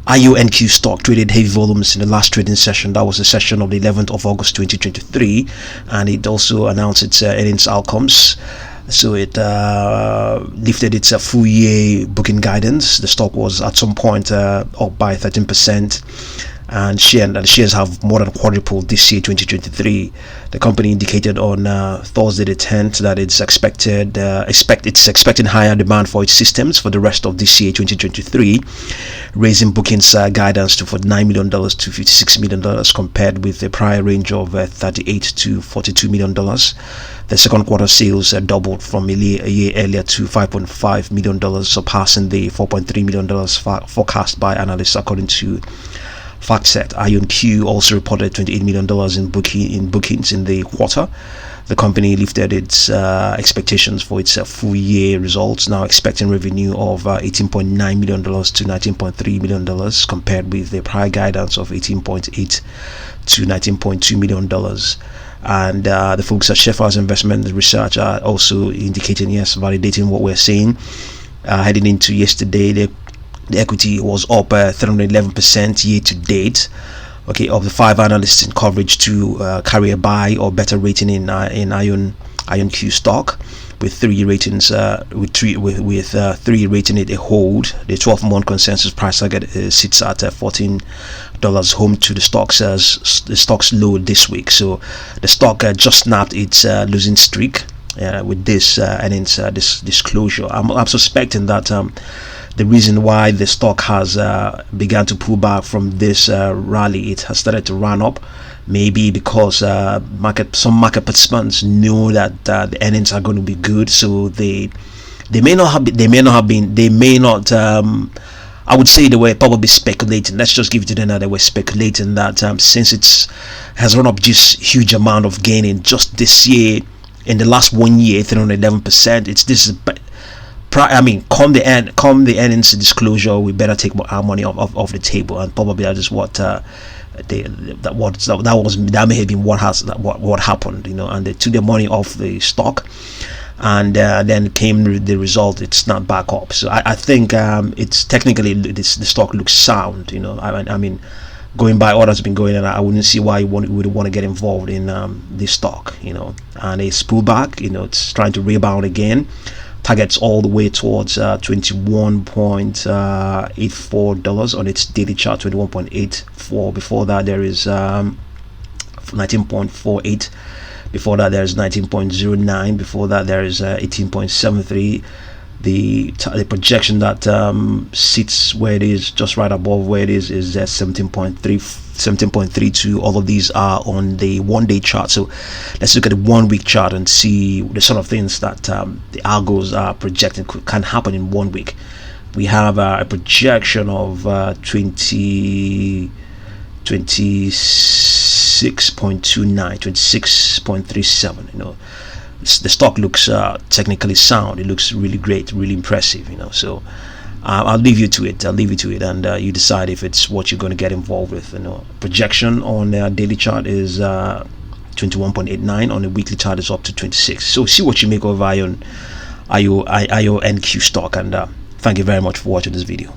IonQ stock traded heavy volumes in the last trading session. That was the session of the 11th of August 2023, and it also announced its earnings outcomes. So it lifted its full year booking guidance. The stock was at some point up by 13%, and the shares have more than quadrupled this year 2023. The company indicated on Thursday the 10th that it's expecting higher demand for its systems for the rest of this year 2023, raising bookings guidance to $49 million to $56 million compared with the prior range of $38 to $42 million. The second quarter sales doubled from a year earlier to $5.5 million, surpassing the $4.3 million forecast by analysts, according to FactSet. IonQ also reported $28 million in bookings in the quarter. The company lifted its expectations for its full year results, now expecting revenue of $18.9 million to $19.3 million compared with the prior guidance of $18.8 to $19.2 million. And the folks at Sheffield Investment Research are also indicating, yes, validating what we're saying. Heading into yesterday, the equity was up 311% year to date. Okay, of the 5 analysts in coverage to carry a buy or better rating in IonQ stock, with 3 ratings with 3 rating it a hold. The 12-month consensus price target sits at $14, home to the stock's low this week. So the stock just snapped its losing streak with this earnings this disclosure. I'm suspecting that the reason why the stock has begun to pull back from this rally, it has started to run up, maybe because some market participants know that the earnings are going to be good, so they may not I would say they were probably speculating. Let's just give it to them that they were speculating that since it has run up this huge amount of gain in just this year, in the last 1 year, 311%, come the earnings disclosure, we better take our money off the table, and probably that is what that may have been what happened, and they took the money off the stock, and then came the result. It snapped back up. So I think it's technically the stock looks sound. I mean, going by what has been going on, I wouldn't see why you would want to get involved in this stock. And it's pullback. It's trying to rebound again. Targets all the way towards $21.84 on its daily chart, 21.84. Before that there is 19.48. Before that there is 19.09. Before that there is 18.73. The projection that sits where it is, just right above where it is 17.32. All of these are on the 1 day chart. So let's look at the 1 week chart and see the sort of things that the algos are projecting can happen in 1 week. We have a projection of 26.29, 26.37. The stock looks technically sound. It looks really great, really impressive. So I'll leave you to it. And you decide if it's what you're going to get involved with. Projection on the daily chart is 21.89. On the weekly chart is up to 26. So see what you make of IonQ stock, and thank you very much for watching this video.